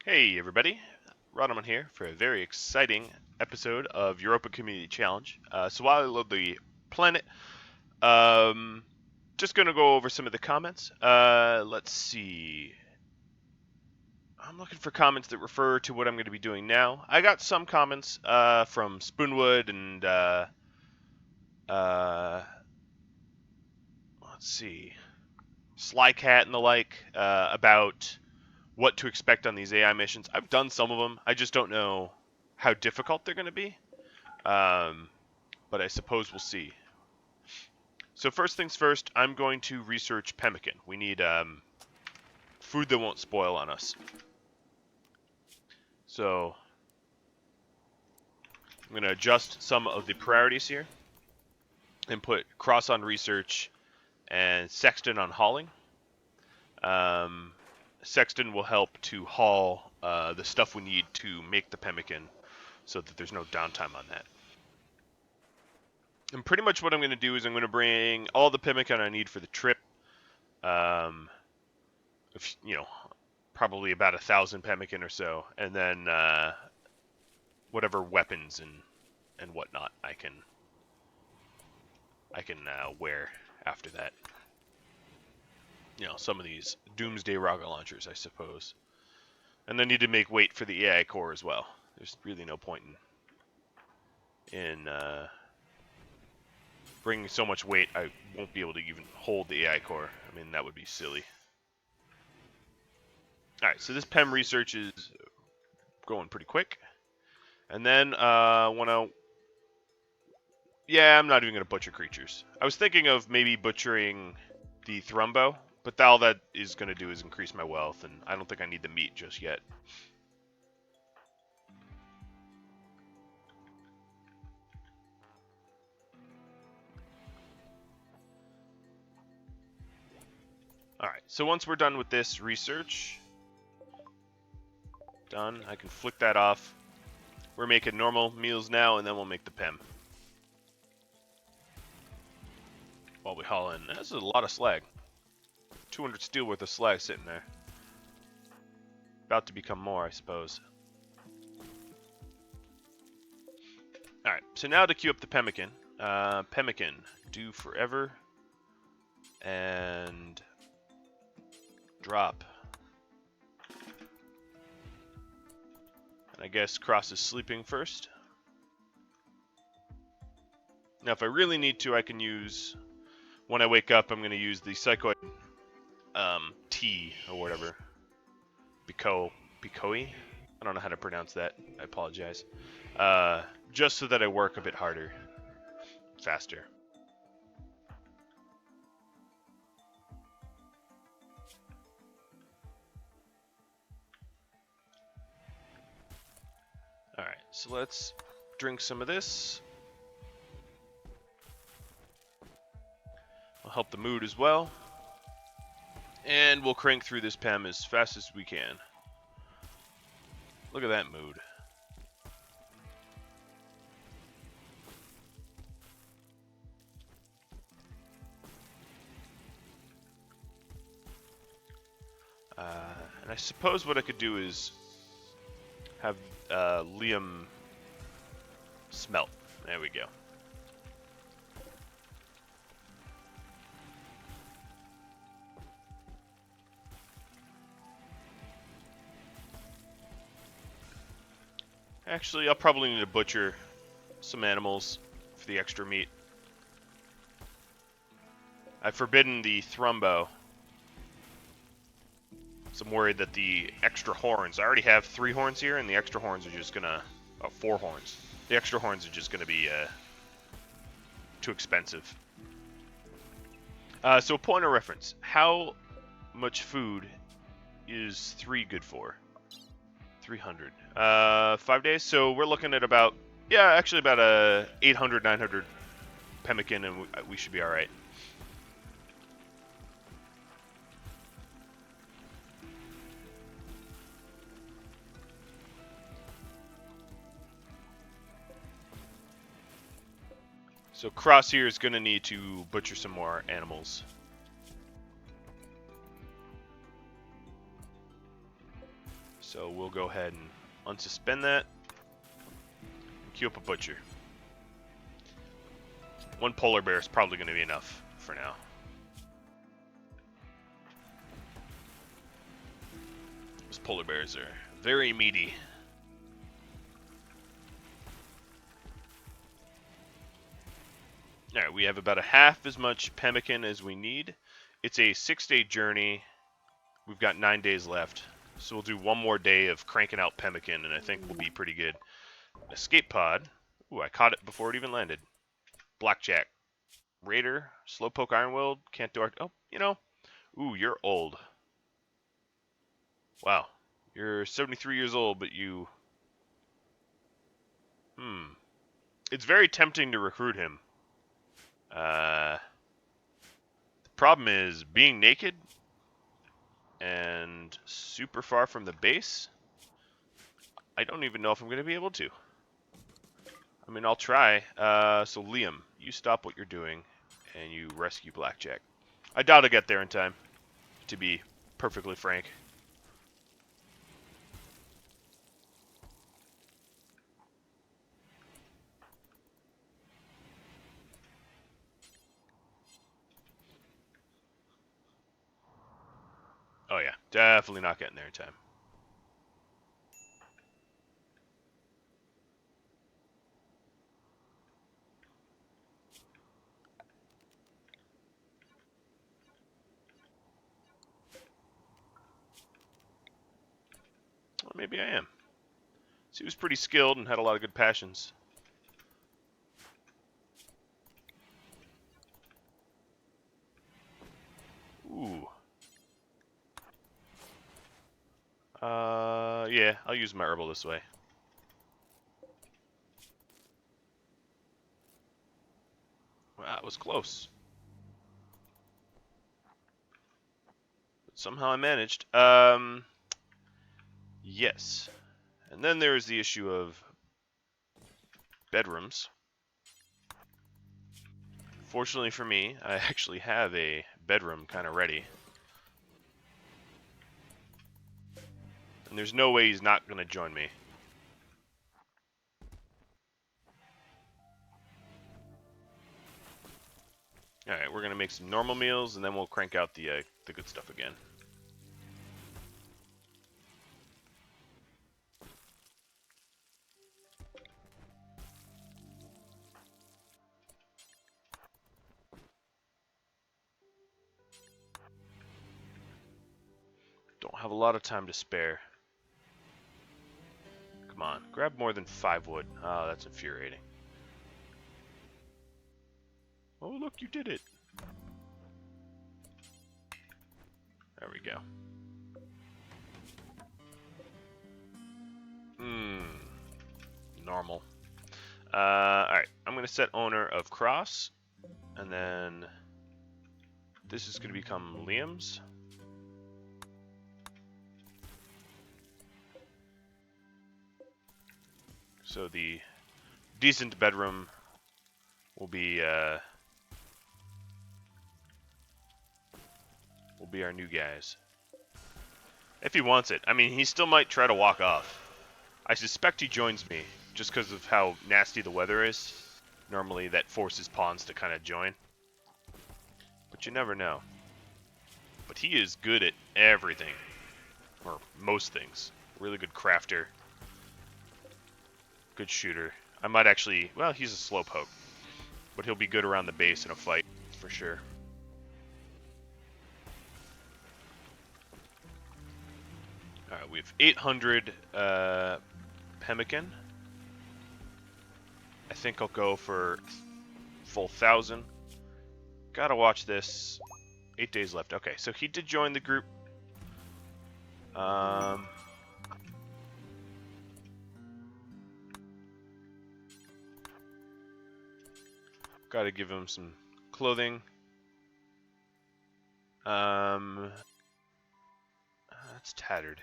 Hey everybody, Rodman here for a very exciting episode of Europa Community Challenge. So while I load the planet, just going to go over some of the comments. Let's see. I'm looking for comments that refer to what I'm going to be doing now. I got some comments from Spoonwood and let's see, Slycat and the like about what to expect on these AI missions. I've done some of them. I just don't know how difficult they're going to be. But I suppose we'll see. So first things first, I'm going to research pemmican. We need food that won't spoil on us. So I'm going to adjust some of the priorities here and put cross on research and sexton on hauling. Sexton will help to haul the stuff we need to make the pemmican so that there's no downtime on that. And pretty much what I'm going to do is I'm going to bring all the pemmican I need for the trip. Probably about 1,000 pemmican or so, and then whatever weapons and whatnot I can wear after that. Some of these doomsday rocket launchers, I suppose. And then need to make weight for the AI core as well. There's really no point in bringing so much weight I won't be able to even hold the AI core. I mean, that would be silly. Alright, so this PEM research is going pretty quick. And then I'm not even going to butcher creatures. I was thinking of maybe butchering the Thrumbo, but all that is going to do is increase my wealth, and I don't think I need the meat just yet. Alright, so once we're done with this research, I can flick that off. We're making normal meals now, and then we'll make the PEM. While we haul in. This is a lot of slag. 200 steel worth of slag sitting there. About to become more, I suppose. Alright, so now to queue up the pemmican. Pemmican, do forever. And drop. And I guess Cross is sleeping first. Now if I really need to, I can use, when I wake up, I'm going to use the Psychoid tea or whatever. Bikoi? I don't know how to pronounce that. I apologize. Just so that I work a bit harder. Faster. Alright, so let's drink some of this. Will help the mood as well. And we'll crank through this PEM as fast as we can. Look at that mood. And I suppose what I could do is have Liam smelt. There we go. Actually, I'll probably need to butcher some animals for the extra meat. I've forbidden the Thrumbo. So I'm worried that the extra horns, I already have 3 horns here, and the extra horns are just gonna, 4 horns. The extra horns are just gonna be too expensive. So a point of reference, how much food is 3 good for? 300. 5 days, so we're looking at about, about 800, 900 pemmican, and we should be alright. So Cross here is going to need to butcher some more animals. So we'll go ahead and unsuspend that. Queue up a butcher. One polar bear is probably going to be enough for now. Those polar bears are very meaty. Alright, we have about a half as much pemmican as we need. It's a 6-day journey. We've got 9 days left. So we'll do one more day of cranking out pemmican, and I think we'll be pretty good. Escape pod. Ooh, I caught it before it even landed. Blackjack. Raider. Slowpoke Ironwilled. Can't do our... Oh, you know. Ooh, you're old. Wow. You're 73 years old, but you... It's very tempting to recruit him. The problem is being naked and super far from the base. I don't even know if I'm going to be able to. I mean, I'll try. So Liam, you stop what you're doing and you rescue Blackjack. I doubt I'll get there in time, to be perfectly frank. Oh yeah, definitely not getting there in time. Well, maybe I am. So he was pretty skilled and had a lot of good passions. Ooh. Yeah, I'll use my herbal this way. Well, that was close. But somehow I managed. Yes. And then there's the issue of bedrooms. Fortunately for me, I actually have a bedroom kind of ready. And there's no way he's not going to join me. Alright, we're going to make some normal meals, and then we'll crank out the good stuff again. Don't have a lot of time to spare. Come on, grab more than 5 wood. Oh, that's infuriating. Oh, look, you did it. There we go. Normal. Alright, I'm going to set owner of Cross, and then this is going to become Liam's. So the decent bedroom will be our new guys. If he wants it. I mean, he still might try to walk off. I suspect he joins me, just because of how nasty the weather is. Normally that forces pawns to kind of join. But you never know. But he is good at everything. Or most things. Really good crafter. Good shooter. I might actually... Well, he's a slowpoke. But he'll be good around the base in a fight, for sure. Alright, we have 800 pemmican. I think I'll go for full 1,000. Gotta watch this. 8 days left. Okay, so he did join the group. Gotta give him some clothing. That's tattered.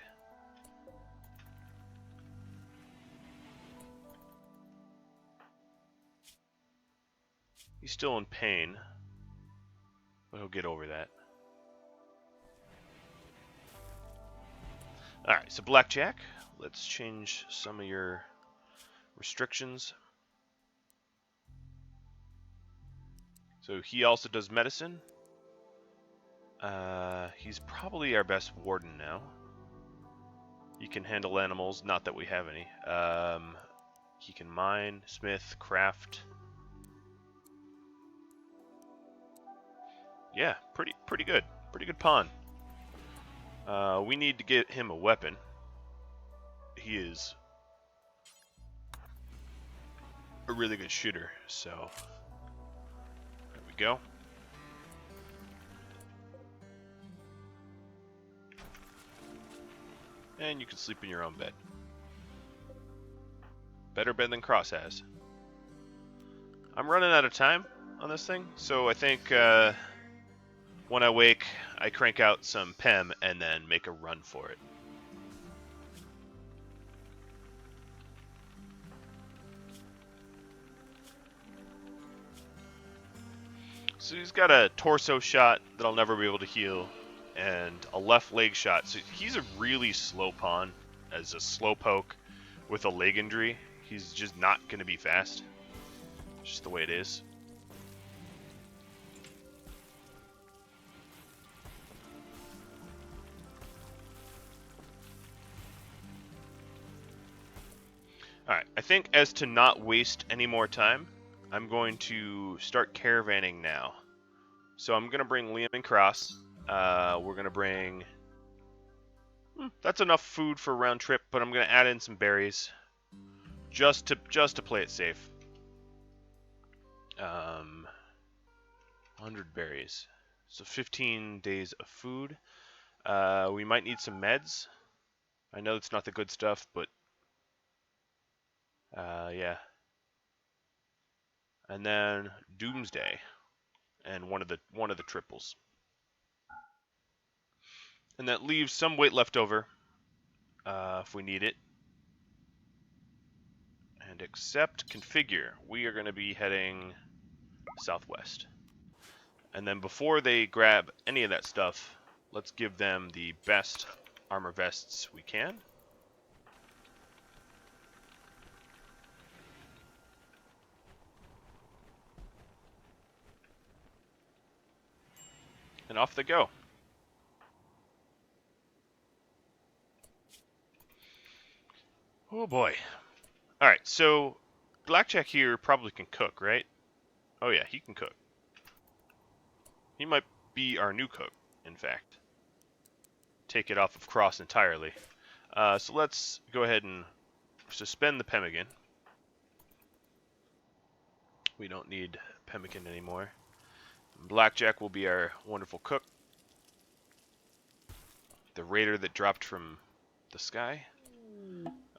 He's still in pain, but he'll get over that. Alright, so Blackjack, let's change some of your restrictions. So he also does medicine. He's probably our best warden now. He can handle animals, not that we have any. He can mine, smith, craft. Yeah, pretty good. Pretty good pawn. We need to get him a weapon. He is a really good shooter, so there we go. And you can sleep in your own bed. Better bed than Cross has. I'm running out of time on this thing, so I think when I wake, I crank out some PEM and then make a run for it. So he's got a torso shot that I'll never be able to heal, and a left leg shot. So he's a really slow pawn as a slow poke with a leg injury. He's just not going to be fast. It's just the way it is. Alright, I think as to not waste any more time, I'm going to start caravanning now. So I'm going to bring Liam and Cross. We're going to bring... that's enough food for a round trip, but I'm going to add in some berries. Just to play it safe. 100 berries. So 15 days of food. We might need some meds. I know it's not the good stuff, but... yeah. And then Doomsday, and one of the triples, and that leaves some weight left over if we need it. And accept configure. We are going to be heading southwest, and then before they grab any of that stuff, let's give them the best armor vests we can. And off they go. Oh boy. Alright, so Blackjack here probably can cook, right? Oh yeah, he can cook. He might be our new cook, in fact. Take it off of Cross entirely. So let's go ahead and suspend the pemmican. We don't need pemmican anymore. Blackjack will be our wonderful cook. The raider that dropped from the sky.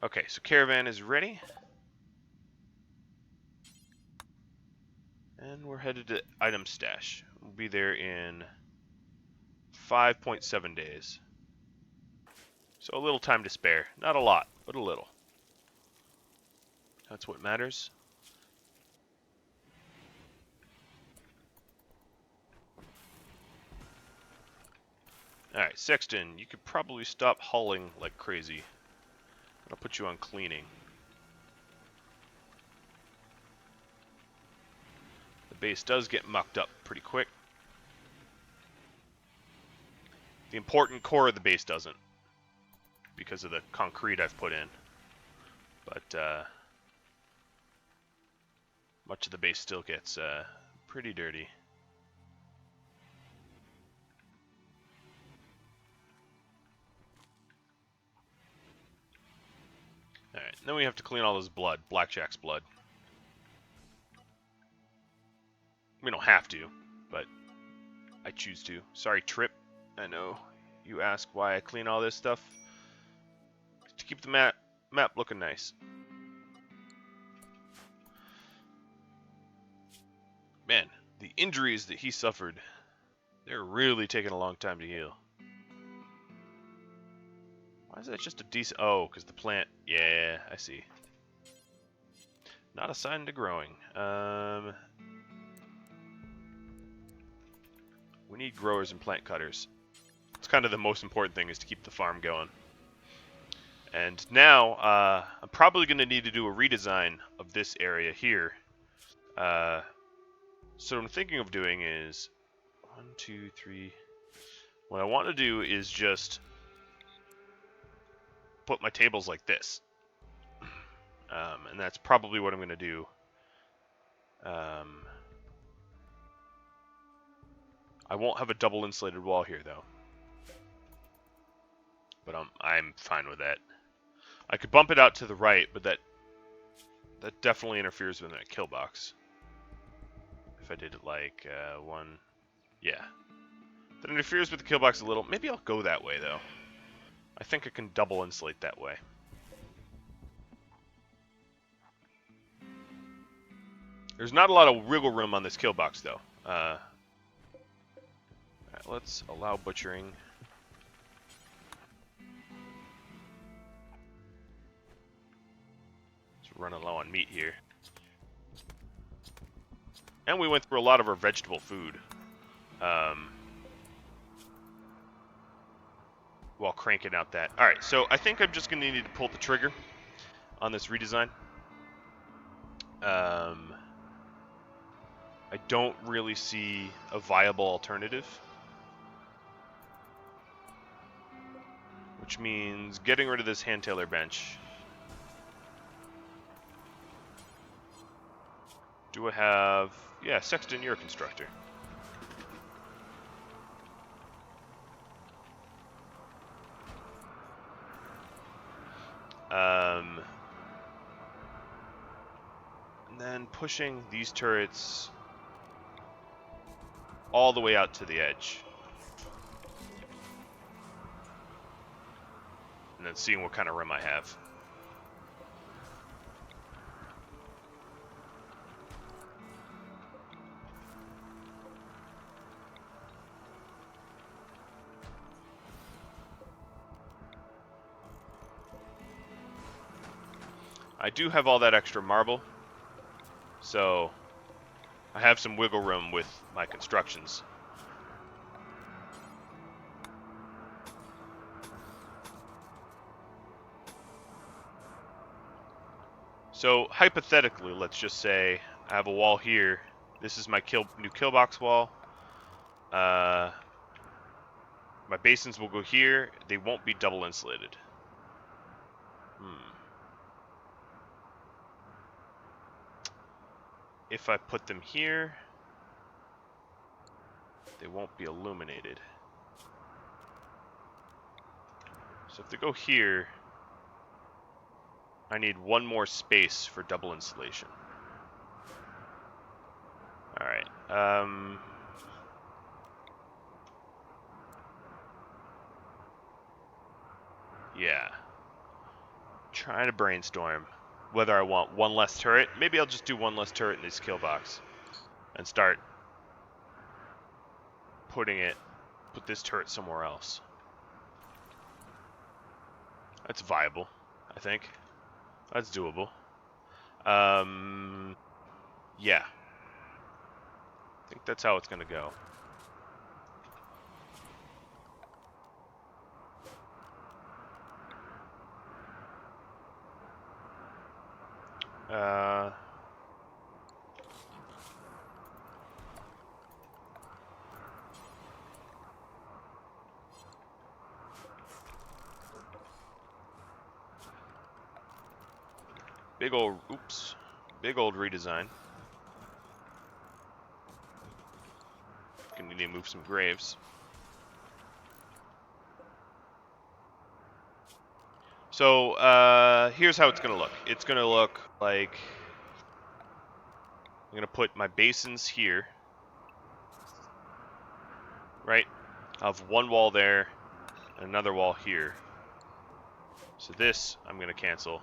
Okay, so caravan is ready. And we're headed to item stash. We'll be there in 5.7 days. So a little time to spare. Not a lot, but a little. That's what matters. Alright, Sexton, you could probably stop hauling like crazy. I'll put you on cleaning. The base does get mucked up pretty quick. The important core of the base doesn't, because of the concrete I've put in. But much of the base still gets pretty dirty. Alright, then we have to clean all this blood, Blackjack's blood. We don't have to, but I choose to. Sorry, Trip. I know you ask why I clean all this stuff. To keep the map looking nice. Man, the injuries that he suffered, they're really taking a long time to heal. Why is that just a decent... Oh, because the plant... Yeah, I see. Not assigned to growing. We need growers and plant cutters. It's kind of the most important thing, is to keep the farm going. And now I'm probably going to need to do a redesign of this area here. So what I'm thinking of doing is 1, 2, 3. What I want to do is just put my tables like this. And that's probably what I'm going to do. I won't have a double insulated wall here, though. But I'm fine with that. I could bump it out to the right, but that definitely interferes with that kill box. If I did it like 1, yeah. That interferes with the kill box a little. Maybe I'll go that way, though. I think I can double insulate that way. There's not a lot of wiggle room on this kill box, though. Alright, let's allow butchering. It's running low on meat here. And we went through a lot of our vegetable food. While cranking out that. Alright, so I think I'm just going to need to pull the trigger on this redesign. I don't really see a viable alternative. Which means getting rid of this hand tailor bench. Do I have... Yeah, Sexton, you're a constructor. And then pushing these turrets all the way out to the edge. And then seeing what kind of rim I have. I do have all that extra marble, so I have some wiggle room with my constructions. So hypothetically, let's just say I have a wall here. This is my new kill box wall. My basins will go here. They won't be double insulated. If I put them here, they won't be illuminated. So if they go here, I need one more space for double insulation. Alright, yeah. Trying to brainstorm whether I want one less turret. Maybe I'll just do one less turret in this kill box and start put this turret somewhere else. That's viable, I think. That's doable. Yeah. I think that's how it's gonna go. Big old redesign. Gonna need to move some graves. So, here's how it's gonna look. It's gonna look like I'm gonna put my basins here, right? I'll have one wall there, and another wall here. So this, I'm gonna cancel.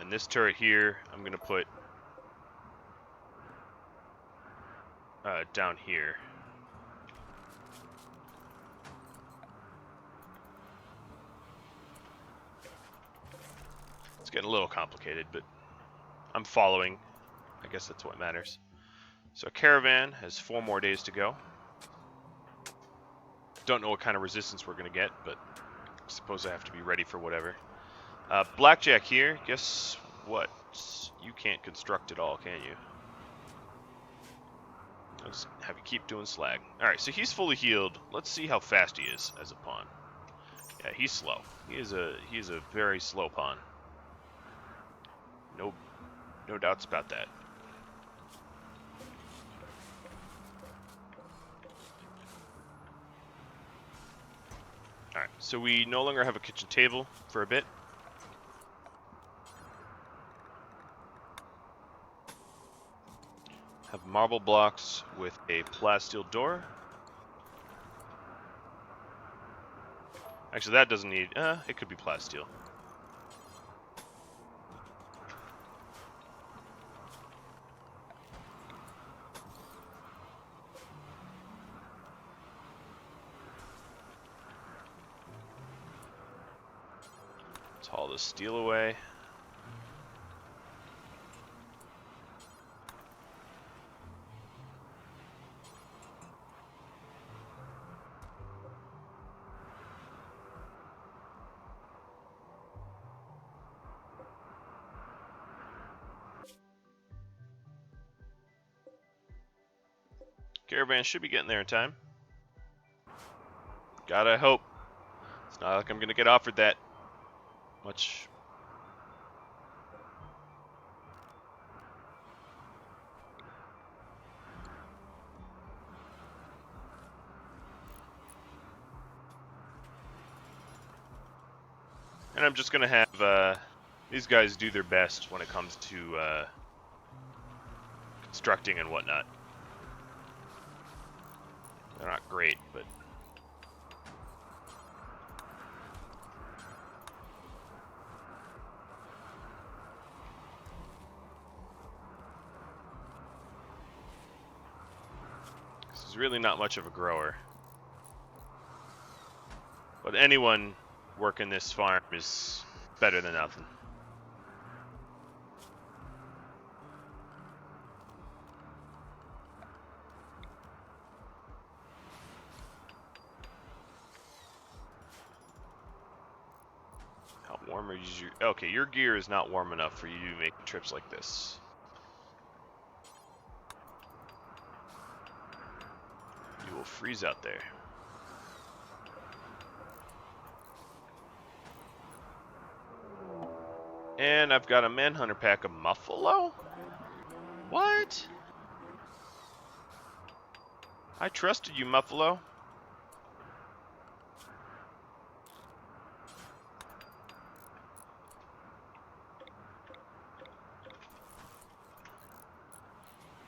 And this turret here, I'm gonna put down here. It's getting a little complicated, but I'm following. I guess that's what matters. So Caravan has 4 more days to go. don't know what kind of resistance we're going to get, but I suppose I have to be ready for whatever. Blackjack here. Guess what? You can't construct at all, can you? I'll just have you keep doing slag. Alright, so he's fully healed. Let's see how fast he is as a pawn. Yeah, he's slow. He is a very slow pawn. No doubts about that. Alright, so we no longer have a kitchen table for a bit. Have marble blocks with a plasteel door. Actually, that doesn't need... it could be plasteel. Let's haul the steel away. Caravan should be getting there in time. Gotta hope. It's not like I'm gonna get offered that much. And I'm just gonna have these guys do their best when it comes to constructing and whatnot. They're not great, but this is really not much of a grower. But anyone working this farm is better than nothing. How warm are you? Okay, your gear is not warm enough for you to make trips like this. You will freeze out there. And I've got a manhunter pack of Muffalo? What? I trusted you, Muffalo.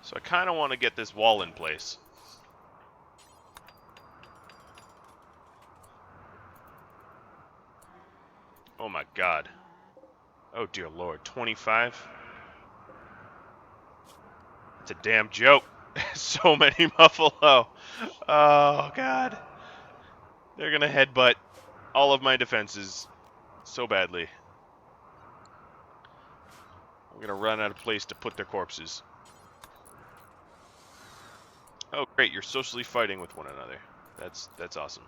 So I kind of want to get this wall in place. Oh my god. Oh dear lord, 25? It's a damn joke. So many Muffalo. Oh god. They're gonna headbutt all of my defenses so badly. I'm gonna run out of place to put their corpses. Oh great, you're socially fighting with one another. That's awesome.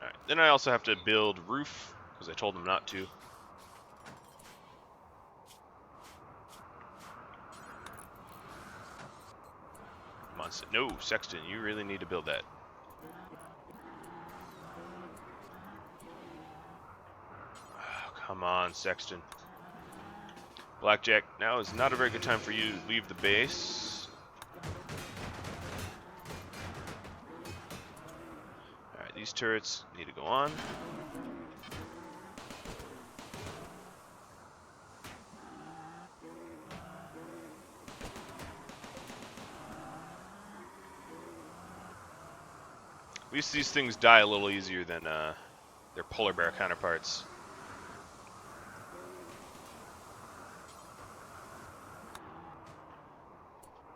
Alright, then I also have to build roof, because I told them not to. Come on, no, Sexton, you really need to build that. Oh, come on, Sexton. Blackjack, now is not a very good time for you to leave the base. Alright, these turrets need to go on. At least these things die a little easier than their polar bear counterparts.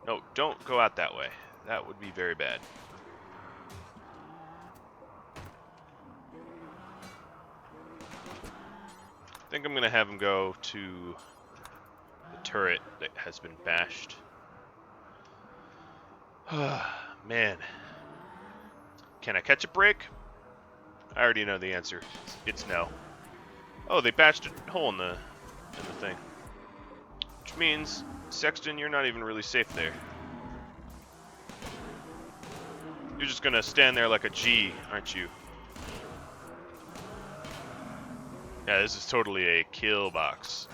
No, don't go out that way. That would be very bad. I think I'm going to have him go to the turret that has been bashed. Man. Can I catch a break? I already know the answer. It's no. Oh, they bashed a hole in the thing. Which means, Sexton, you're not even really safe there. You're just gonna stand there like a G, aren't you? Yeah, this is totally a kill box.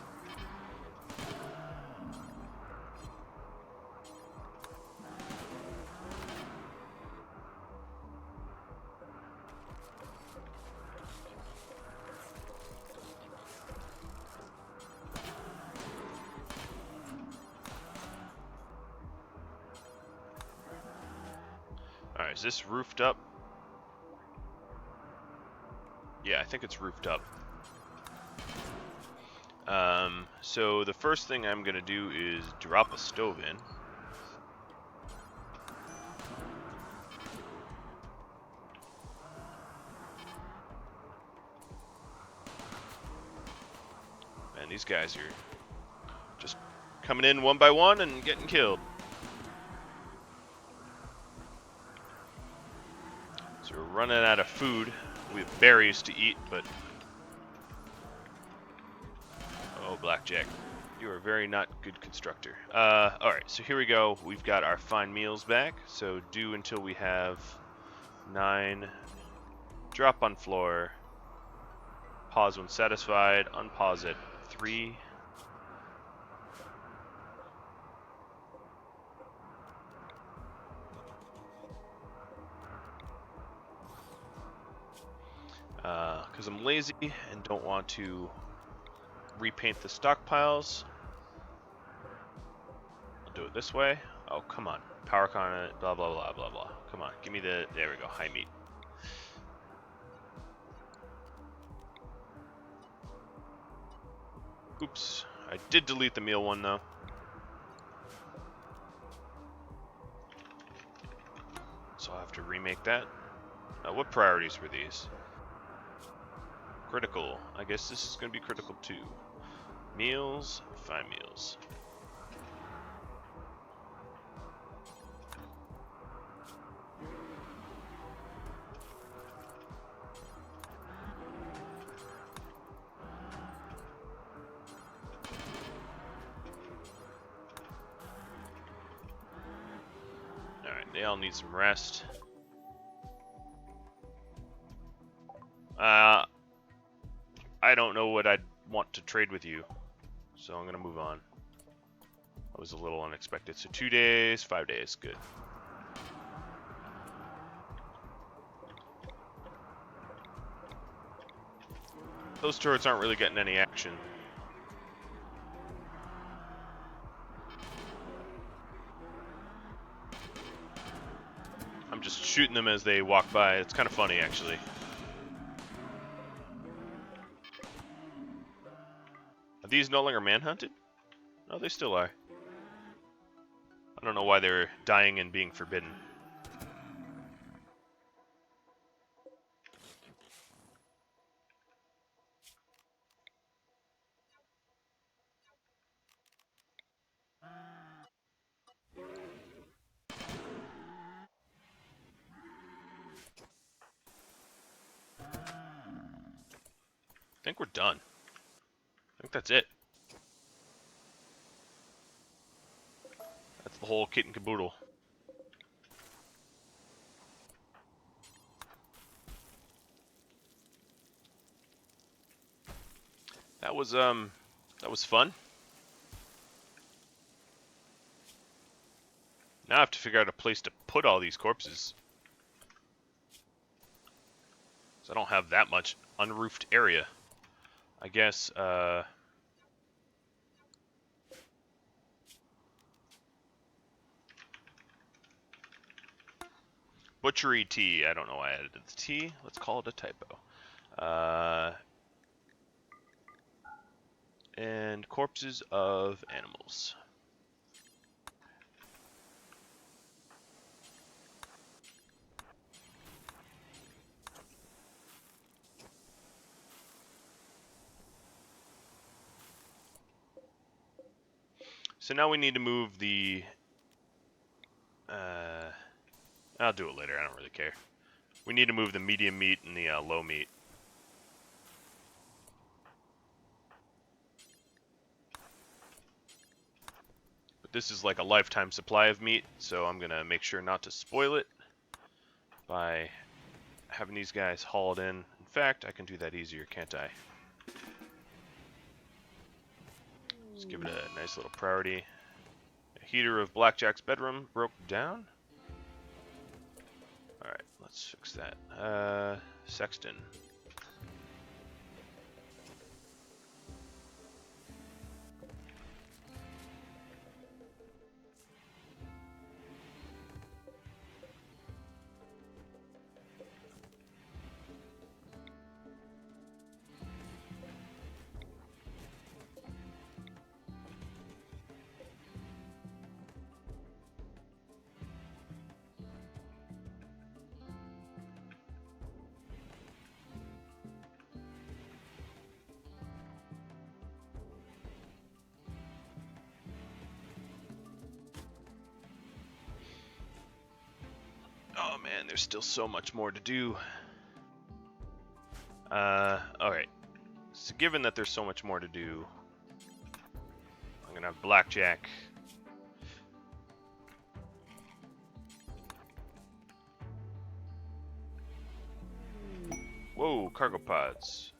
Alright, is this roofed up? Yeah, I think it's roofed up. So the first thing I'm gonna do is drop a stove in. Man, these guys are just coming in one by one and getting killed. So we're running out of food. We have berries to eat, but... Oh, Blackjack. You are a very not good constructor. Alright, so here we go. We've got our fine meals back. So do until we have 9. Drop on floor. Pause when satisfied. Unpause at 3. Because I'm lazy and don't want to repaint the stockpiles. I'll do it this way. Oh, come on. Power con it, blah, blah, blah, blah, blah. Come on, give me the, there we go, high meat. Oops, I did delete the meal one though. So I'll have to remake that. What priorities were these? Critical. I guess this is going to be critical too. Meals, fine meals. Alright, they all need some rest. I don't know what I'd want to trade with you, so I'm gonna move on. That was a little unexpected. So 2 days, 5 days, good. Those turrets aren't really getting any action. I'm just shooting them as they walk by. It's kind of funny, actually. Are these no longer manhunted? No, they still are. I don't know why they're dying and being forbidden. I think we're done. I think that's it. That's the whole kit and caboodle. That was fun. Now I have to figure out a place to put all these corpses. So I don't have that much unroofed area. I guess, Butchery T. I don't know why I added the T. Let's call it a typo. And corpses of animals. So now we need to move the... I'll do it later, I don't really care. We need to move the medium meat and the low meat. But this is like a lifetime supply of meat, so I'm going to make sure not to spoil it by having these guys hauled in. In fact, I can do that easier, can't I? Let's give it a nice little priority. A heater of Blackjack's bedroom broke down. Alright, let's fix that. Sexton. Oh man, there's still so much more to do. Alright. So given that there's so much more to do, I'm gonna have Blackjack. Whoa, cargo pods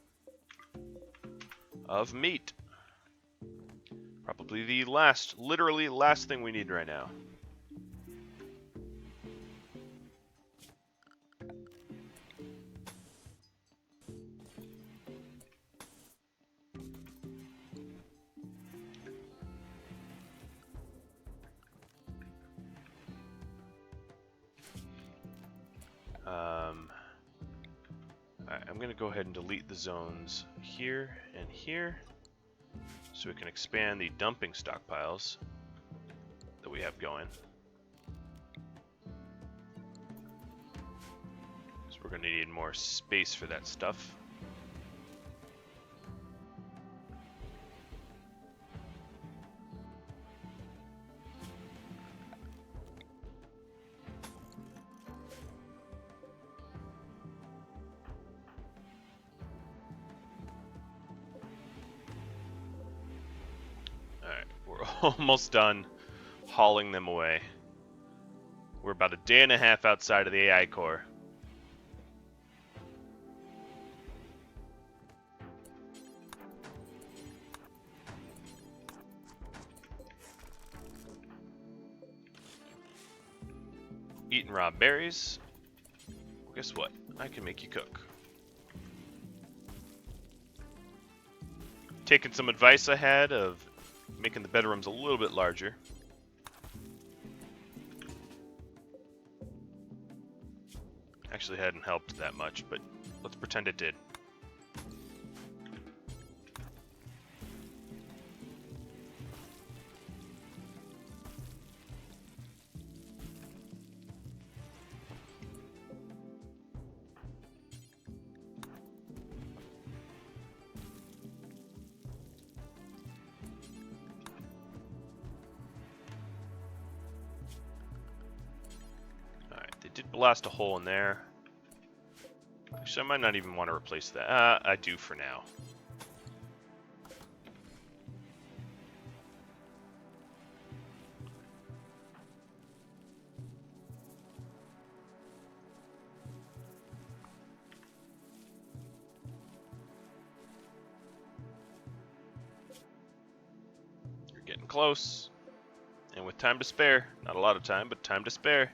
of meat. Probably the literally last thing we need right now. Alright, I'm going to go ahead and delete the zones here and here so we can expand the dumping stockpiles that we have going. So we're going to need more space for that stuff. Almost done hauling them away. We're about a day and a half outside of the AI core. Eating raw berries. Well, guess what? I can make you cook. Taking some advice I had of making the bedrooms a little bit larger. Actually hadn't helped that much, but let's pretend it did. Did blast a hole in there. Actually, I might not even want to replace that. I do for now. You're getting close. And with time to spare. Not a lot of time, but time to spare.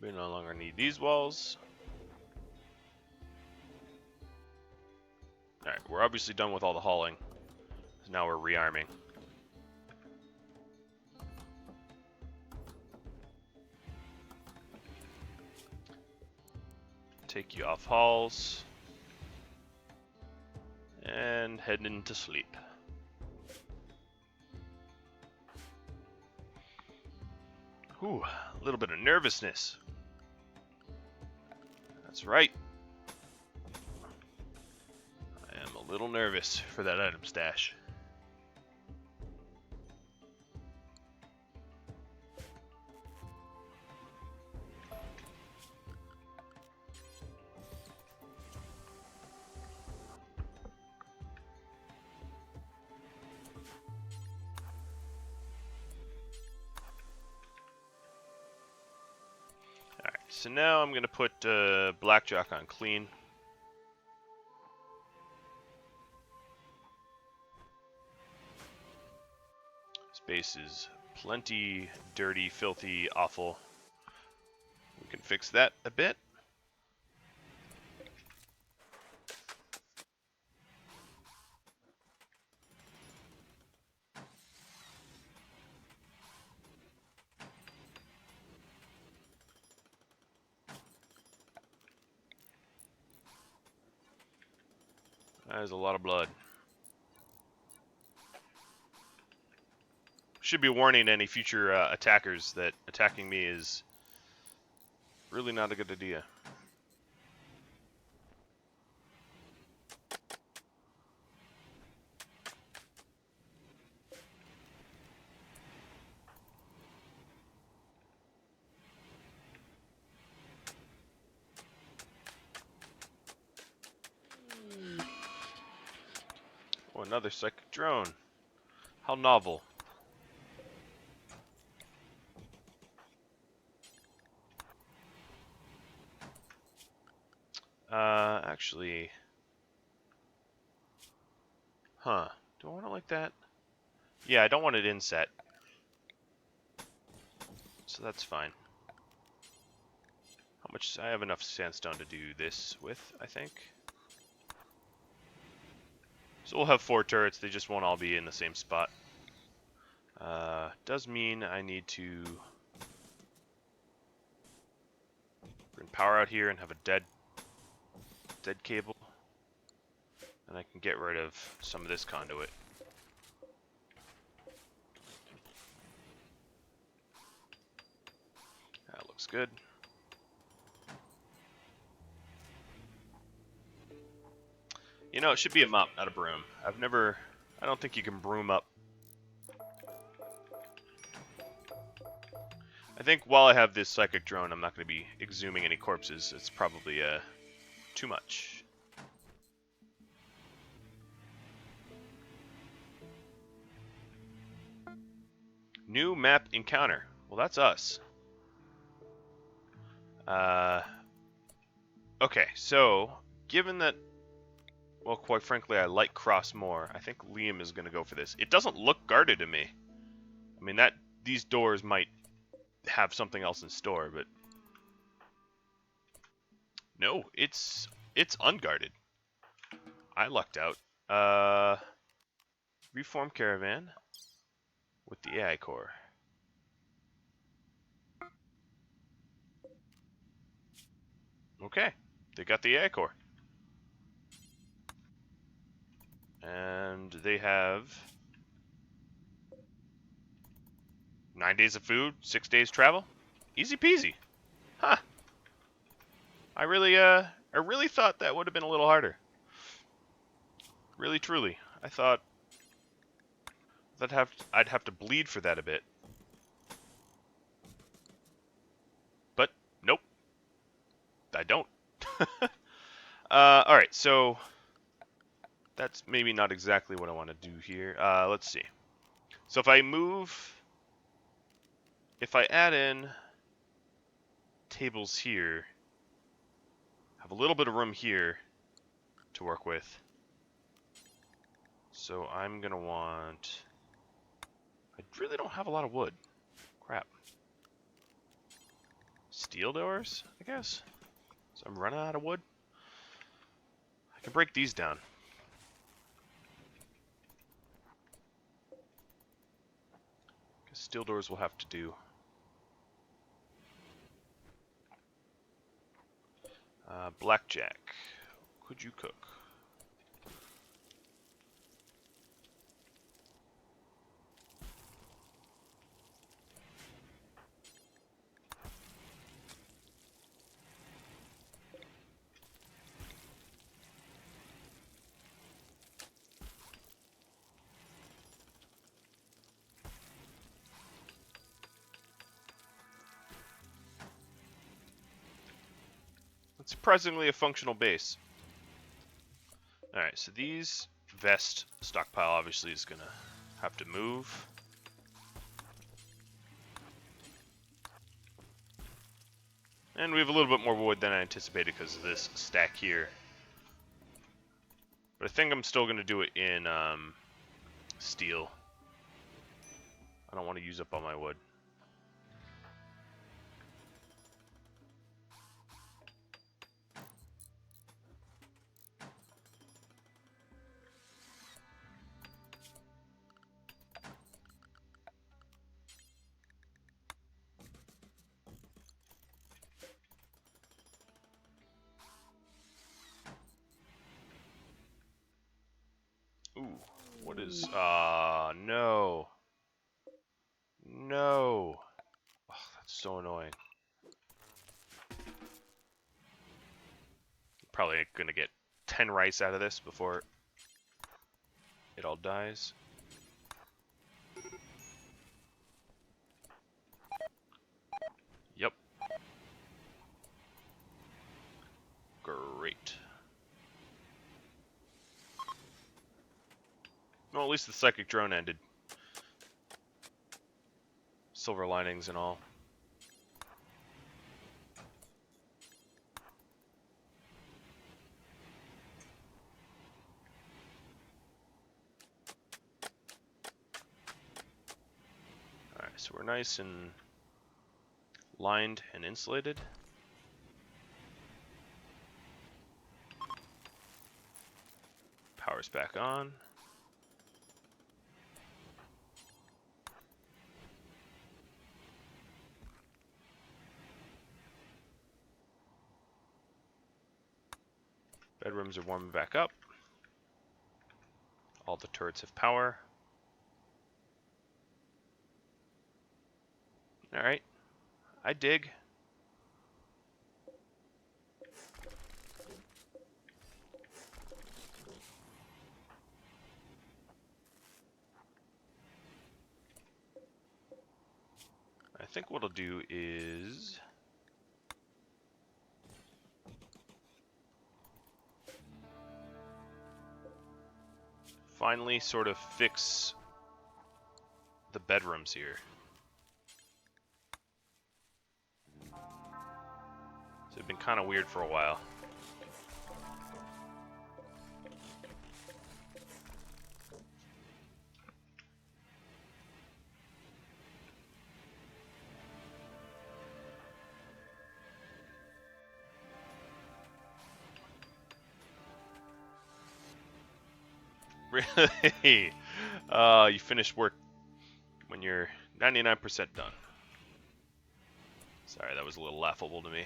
We no longer need these walls. Alright, we're obviously done with all the hauling. So now we're rearming. Take you off hauls. And and heading to sleep. Ooh, a little bit of nervousness. That's right. I am a little nervous for that item stash. Alright, so now I'm going to put Blackjack on clean. Space is plenty dirty, filthy, awful. We can fix that a bit. That is a lot of blood. Should be warning any future attackers that attacking me is really not a good idea. Oh, another psychic drone. How novel. Actually... Huh. Do I want it like that? Yeah, I don't want it inset. So that's fine. How much... I have enough sandstone to do this with, I think. So we'll have 4 turrets, they just won't all be in the same spot. Does mean I need to bring power out here and have a dead cable. And I can get rid of some of this conduit. That looks good. You know, it should be a mop, not a broom. I don't think you can broom up. I think while I have this psychic drone, I'm not going to be exhuming any corpses. It's probably too much. New map encounter. Well, that's us. Okay, so given that, well, quite frankly, I like Cross more, I think Liam is going to go for this. It doesn't look guarded to me. I mean, these doors might have something else in store, but no, it's unguarded. I lucked out. Reform caravan with the AI core. Okay, they got the AI core. And they have 9 days of food, 6 days travel. Easy peasy. Huh. I really thought that would have been a little harder. Really, truly. I thought that I'd have to bleed for that a bit. But nope. I don't. Alright, so that's maybe not exactly what I want to do here. Let's see. So if I add in tables here, have a little bit of room here to work with. So I'm going to want... I really don't have a lot of wood. Crap. Steel doors, I guess? So I'm running out of wood. I can break these down. Steel doors will have to do. Blackjack. Could you cook? surprisingly a functional base. Alright, so these vest stockpile obviously is gonna have to move. And we have a little bit more wood than I anticipated because of this stack here. But I think I'm still gonna do it in steel. I don't want to use up all my wood. Ooh, what is... no. No. Oh, that's so annoying. Probably gonna get 10 rice out of this before it all dies. Yep. Great. Well, at least the psychic drone ended. Silver linings and all. Alright, so we're nice and lined and insulated. Power's back on. Bedrooms are warming back up. All the turrets have power. Alright. I dig. I think what I'll do is... finally sort of fix the bedrooms here. So they've been kind of weird for a while. Really? You finish work when you're 99% done. Sorry, that was a little laughable to me.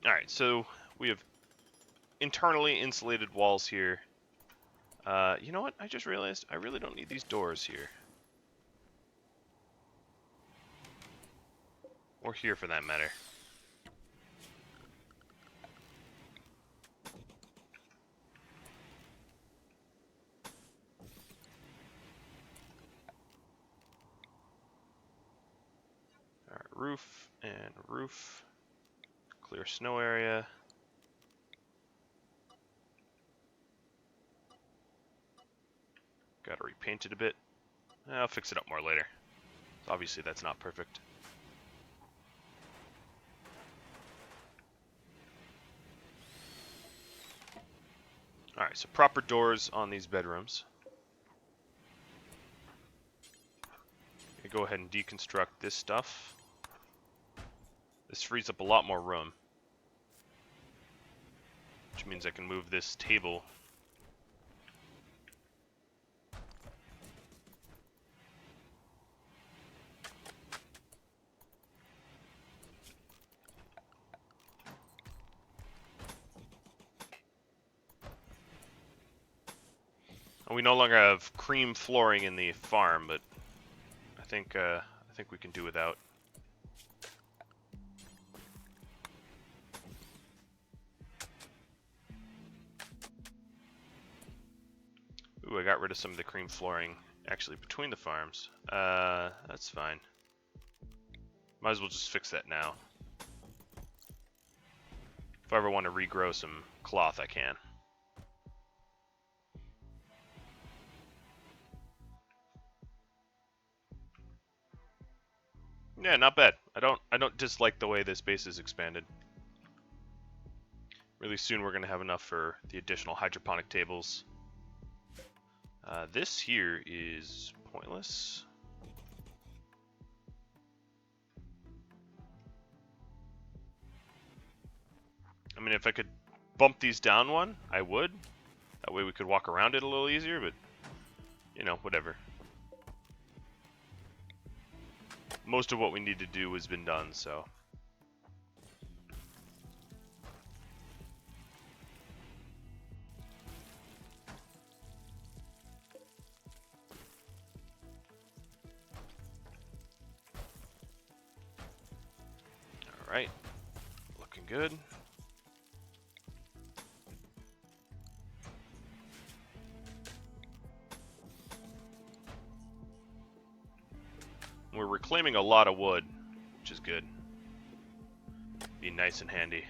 Alright, so we have internally insulated walls here. You know what? I just realized I really don't need these doors here. Or here for that matter. Alright, roof and roof. Clear snow area. Gotta repaint it a bit. I'll fix it up more later. Obviously that's not perfect. Alright, so proper doors on these bedrooms. Go ahead and deconstruct this stuff. This frees up a lot more room. Which means I can move this table. And we no longer have cream flooring in the farm, but I think we can do without. Ooh, I got rid of some of the cream flooring, actually, between the farms. That's fine. Might as well just fix that now. If I ever want to regrow some cloth, I can. Yeah, not bad. I don't dislike the way this base is expanded. Really soon we're gonna have enough for the additional hydroponic tables. This here is pointless. I mean, if I could bump these down one, I would. That way we could walk around it a little easier, but, you know, whatever. Most of what we need to do has been done, so. Alright, looking good. We're reclaiming a lot of wood, which is good. Be nice and handy.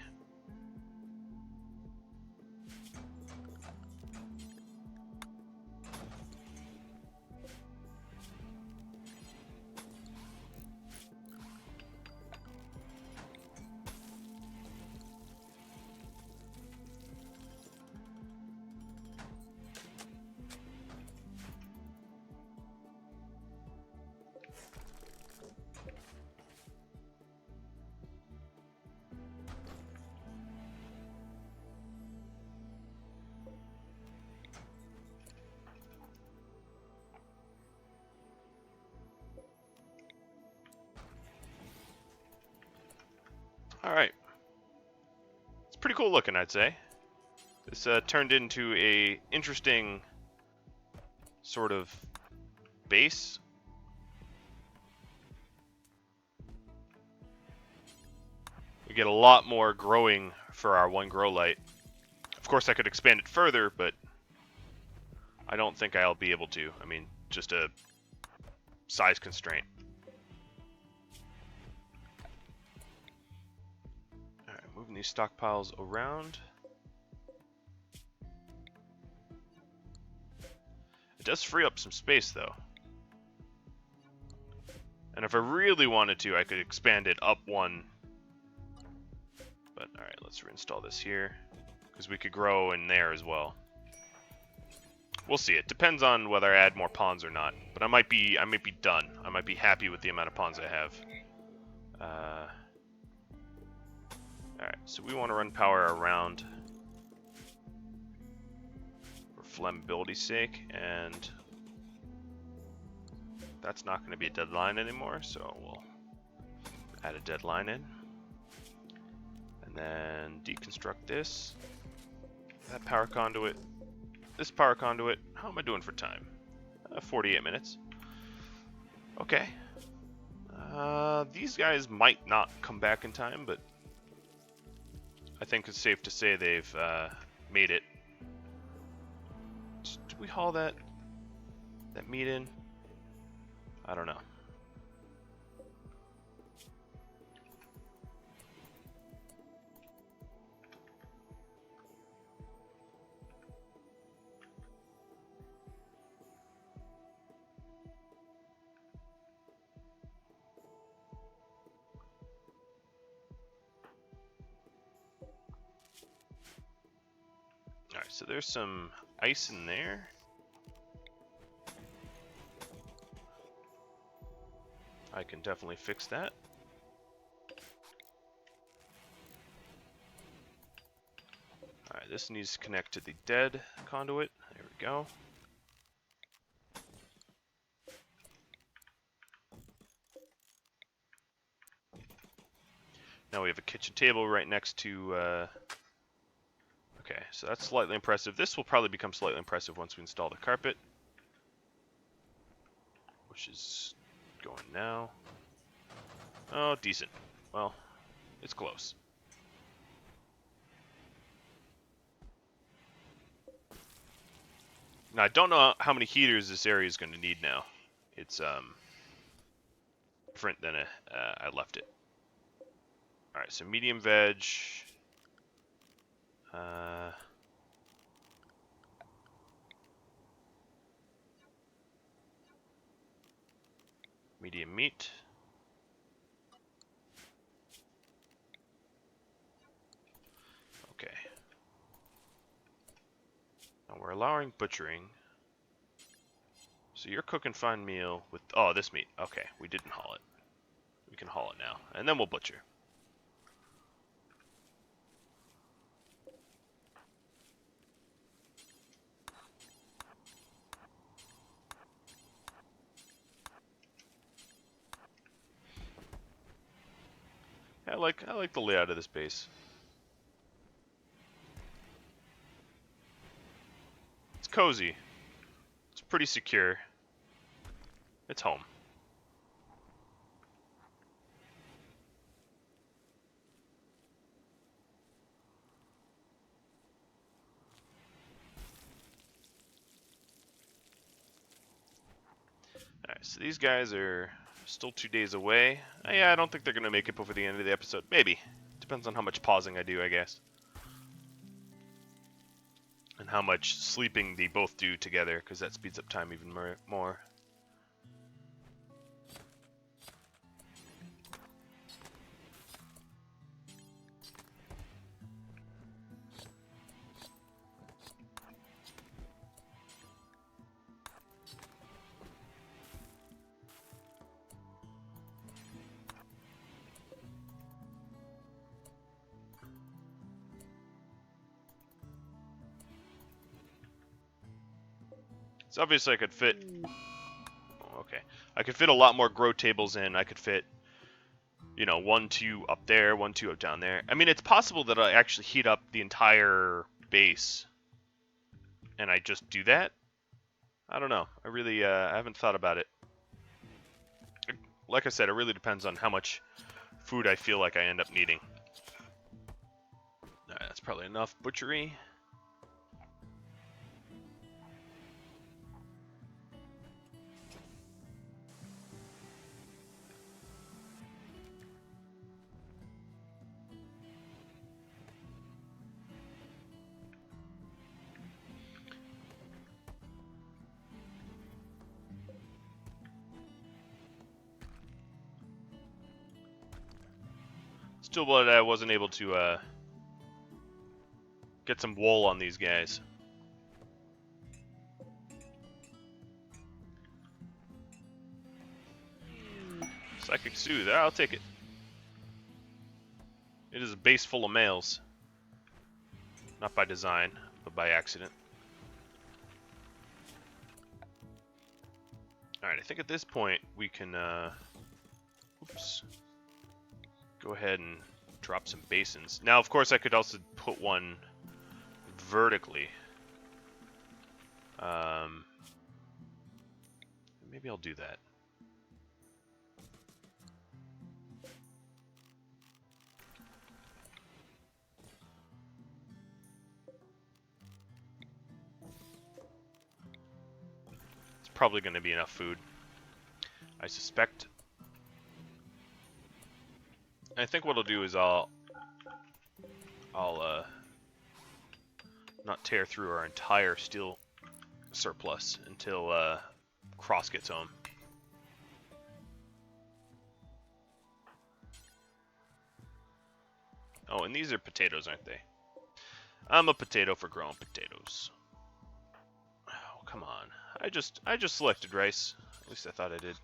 Alright. It's pretty cool looking, I'd say. This turned into a interesting sort of base. We get a lot more growing for our one grow light. Of course I could expand it further, but I don't think I'll be able to. I mean, just a size constraint. Alright, moving these stockpiles around. It does free up some space, though. And if I really wanted to, I could expand it up one. But alright, let's reinstall this here, because we could grow in there as well. We'll see. It depends on whether I add more ponds or not. But I might be done. I might be happy with the amount of ponds I have. Alright, so we want to run power around for flammability's sake, and that's not going to be a deadline anymore, so we'll add a deadline in. And then deconstruct this. That power conduit. This power conduit. How am I doing for time? 48 minutes. Okay. These guys might not come back in time, but I think it's safe to say they've made it. Did we haul that meat in? I don't know. Alright, so there's some ice in there. I can definitely fix that. Alright, this needs to connect to the dead conduit. There we go. Now we have a kitchen table right next to... Okay, so that's slightly impressive. This will probably become slightly impressive once we install the carpet, which is going now. Oh, decent. Well, it's close. Now, I don't know how many heaters this area is going to need now. It's different than I left it. All right, so medium veg. Medium meat. Okay. Now we're allowing butchering. So you're cooking fine meal with, oh, this meat. Okay, we didn't haul it. We can haul it now, and then we'll butcher. I like the layout of this base. It's cozy. It's pretty secure. It's home. Alright, so these guys are still 2 days away. Yeah, I don't think they're going to make it before the end of the episode. Maybe. Depends on how much pausing I do, I guess. And how much sleeping they both do together, because that speeds up time even more. So obviously I could fit... Okay. I could fit a lot more grow tables in. I could fit, you know, 1, 2 up there, 1, 2 up down there. I mean, it's possible that I actually heat up the entire base and I just do that. I don't know. I really I haven't thought about it. Like I said, it really depends on how much food I feel like I end up needing. Alright, that's probably enough butchery. Still glad I wasn't able to get some wool on these guys. Psychic Soothe, I'll take it. It is a base full of males. Not by design, but by accident. Alright, I think at this point we can go ahead and drop some basins. Now, of course, I could also put one vertically. Maybe I'll do that. It's probably going to be enough food, I suspect. I think what I'll do is I'll not tear through our entire steel surplus until Cross gets home. Oh, and these are potatoes, aren't they? I'm a potato for growing potatoes. Oh, come on. I just selected rice. At least I thought I did.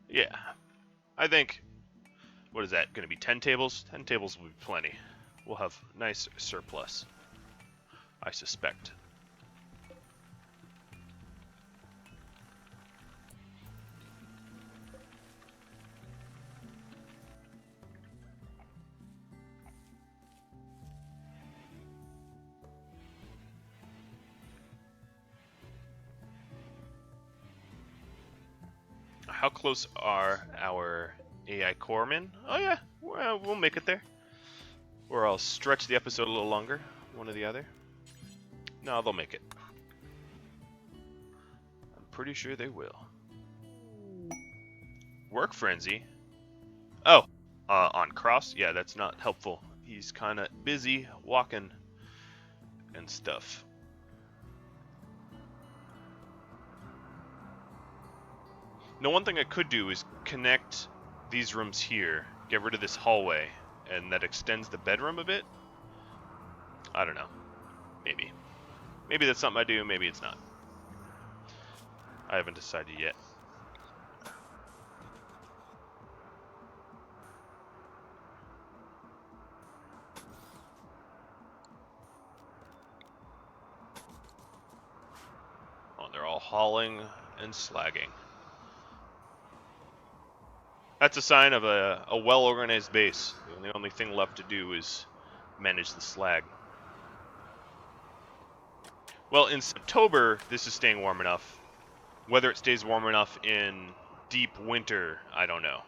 Yeah. I think, what is that, going to be 10 tables? 10 tables will be plenty. We'll have nice surplus, I suspect. how close are our AI corpsmen? Oh yeah, well, we'll make it there. Or I'll stretch the episode a little longer, one or the other. No, they'll make it. I'm pretty sure they will. Work frenzy? Oh, on Cross? Yeah, that's not helpful. He's kind of busy walking and stuff. Now, one thing I could do is connect these rooms here, get rid of this hallway, and that extends the bedroom a bit. I don't know. Maybe. Maybe that's something I do, maybe it's not. I haven't decided yet. Oh, they're all hauling and slagging. That's a sign of a well-organized base. And the only thing left to do is manage the slag. Well, in September, this is staying warm enough. Whether it stays warm enough in deep winter, I don't know.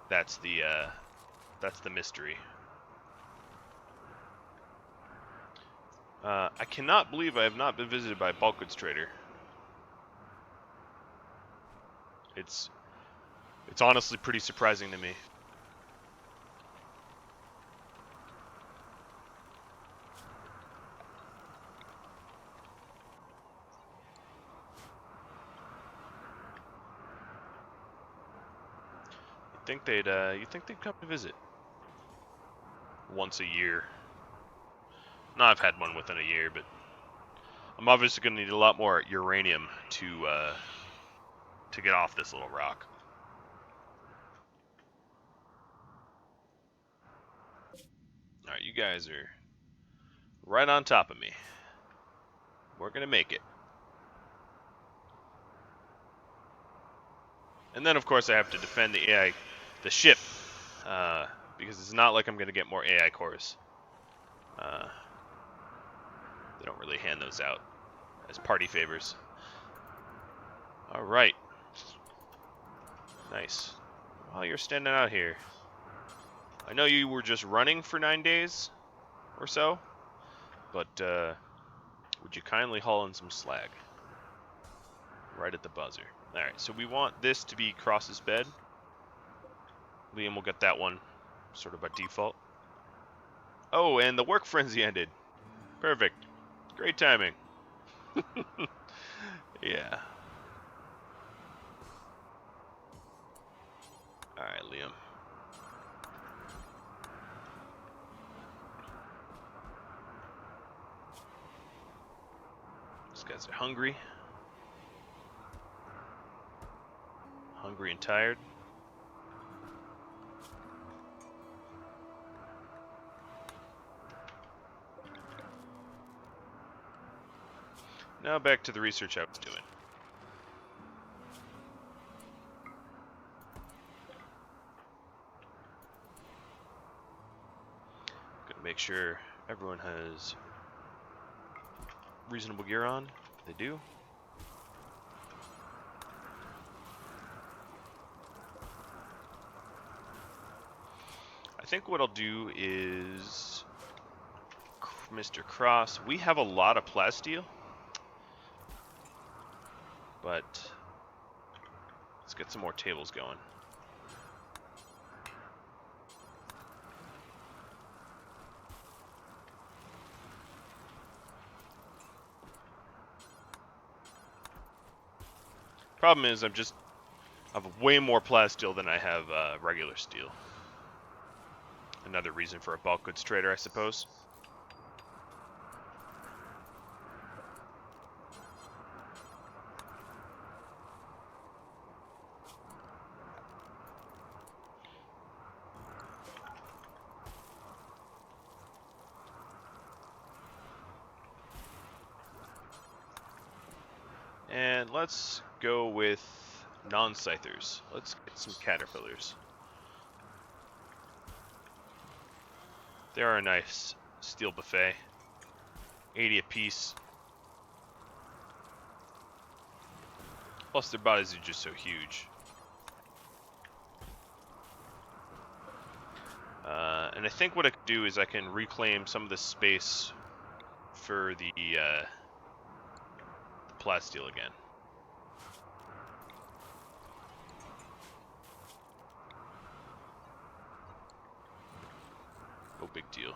That's the mystery. I cannot believe I have not been visited by a bulk goods trader. It's honestly pretty surprising to me. You think they'd come to visit once a year? No, I've had one within a year, but I'm obviously going to need a lot more uranium to get off this little rock. All right, you guys are right on top of me. We're going to make it. And then, of course, I have to defend the AI, the ship, because it's not like I'm going to get more AI cores. They don't really hand those out as party favors. All right. Nice. While you're standing out here, I know you were just running for 9 days or so, but would you kindly haul in some slag? Right at the buzzer. All right, so we want this to be Cross's bed. Liam will get that one sort of by default. Oh, and the work frenzy ended. Perfect. Great timing. Yeah. Alright, Liam. These guys are hungry. Hungry and tired. Now back to the research I was doing. Gonna make sure everyone has reasonable gear on. They do. I think what I'll do is, Mr. Cross, we have a lot of plasteel, but let's get some more tables going. Problem is, I have way more plasteel than I have regular steel. Another reason for a bulk goods trader, I suppose. And let's go with non-scythers. Let's get some caterpillars. They are a nice steel buffet. 80 apiece. Plus, their bodies are just so huge. And I think what I can do is I can reclaim some of the space for the plasteel again. No big deal.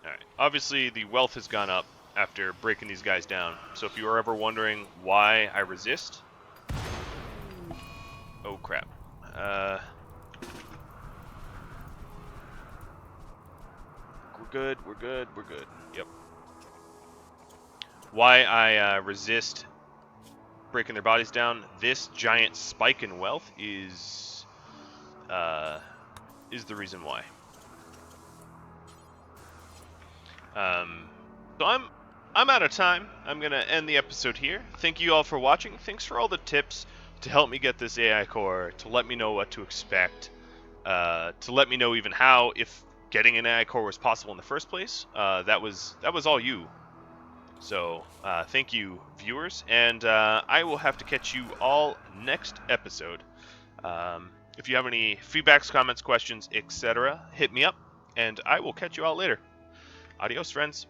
Alright, obviously the wealth has gone up after breaking these guys down. So if you are ever wondering why I resist... Oh crap. We're good, we're good, we're good. Yep. Why I resist breaking their bodies down, this giant spike in wealth is the reason why. So I'm out of time. I'm gonna end the episode here. Thank you all for watching. Thanks for all the tips to help me get this AI core, to let me know what to expect, to let me know even how, if getting an AI core was possible in the first place. That was all you. So thank you, viewers, and I will have to catch you all next episode. If you have any feedbacks, comments, questions, etc., hit me up, and I will catch you all later. Adios, friends.